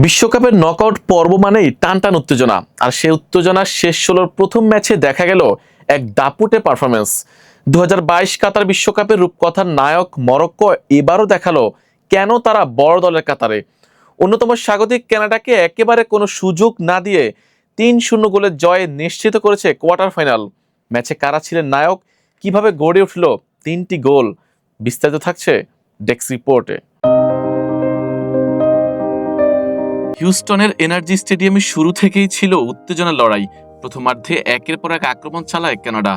বিশ্বকাপের নকআউট পর্ব মানেই টানটান উত্তেজনা, আর সেই উত্তেজনা শেষ ১৬র প্রথম ম্যাচে দেখা গেল এক দাপুটে পারফরমেন্স। ২০২২ কাতার বিশ্বকাপের রূপকথার নায়ক মরক্কো এবারও দেখালো কেন তারা বড় দলের কাতারে। অন্যতম স্বাগতিক কানাডাকে একেবারে কোনো সুযোগ না দিয়ে ৩-০ গোলের জয় নিশ্চিত করেছে কোয়ার্টার ফাইনাল। ম্যাচে কারা ছিলেন নায়ক, কিভাবে গড়ে উঠল ৩টি গোল, বিস্তারিত থাকছে ডেস্ক রিপোর্টে। হিউস্টনের এনার্জি স্টেডিয়ামে শুরু থেকেই ছিল উত্তেজনার লড়াই। প্রথমার্ধে একের পর এক আক্রমণ চালায় কানাডা,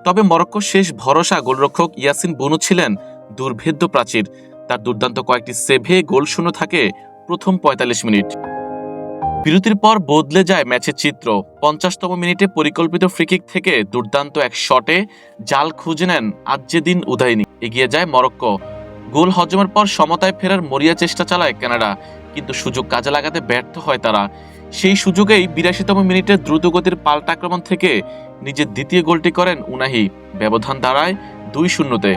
তবে মরক্কোর শেষ ভরসা গোলরক্ষক ইয়াসিন বুনো ছিলেন দুর্ভেদ্য প্রাচীর। তার দুর্দান্ত কয়েকটি সেভে গোল শূন্য থাকে প্রথম ৪৫ মিনিট। বিরতির পর বদলে যায় ম্যাচের চিত্র। ৫০তম মিনিটে পরিকল্পিত ফ্রিকিক থেকে দুর্দান্ত এক শটে জাল খুঁজে নেন আজ্জেদিন উদাইনি। এগিয়ে যায় মরক্কো। গোল হজমের পর সমতায় ফেরার মরিয়া চেষ্টা চালায় কানাডা, কিন্তু সুযোগ কাজে লাগাতে ব্যর্থ হয় তারা। সেই সুযোগেই ৮২তম মিনিটে দ্রুতগতির পাল্টা আক্রমণ থেকে নিজের দ্বিতীয় গোলটি করেন উনাহি। ব্যবধান দাঁড়ায় ২-০-তে।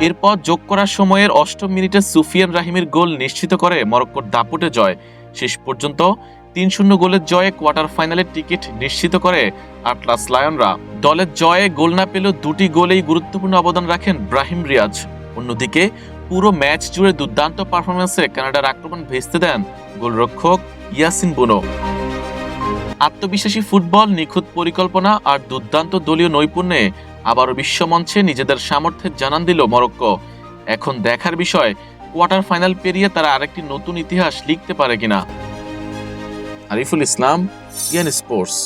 এরপর যোগ করার সময়ের ৮ম মিনিটে সুফিয়ান রাহিমের গোল নিশ্চিত করে মরক্কোর দাপুটে জয়। শেষ পর্যন্ত ৩-০ গোলের জয়ে কোয়ার্টার ফাইনালের টিকিট নিশ্চিত করে আটলাস লায়নরা। দলের জয়ে গোল না পেলেও দুটি গোলেই গুরুত্বপূর্ণ অবদান রাখেন ব্রাহিম রিয়াজ। অন্যদিকে পুরো ম্যাচ জুড়ে দুর্দান্ত পারফরমেন্সে কানাডার আক্রমণ ভেস্তে দেন গোলরক্ষক ইয়াসিন বুনো। আত্মবিশ্বাসী ফুটবল, নিখুঁত পরিকল্পনা আর দুর্দান্ত দলীয় নৈপুণ্যে আবারও বিশ্বমঞ্চে নিজেদের সামর্থ্যের জানান দিল মরক্কো। এখন দেখার বিষয় কোয়ার্টার ফাইনাল পেরিয়ে তারা আরেকটি নতুন ইতিহাস লিখতে পারে কিনা। আরিফুল ইসলাম, ইয়ান স্পোর্টস।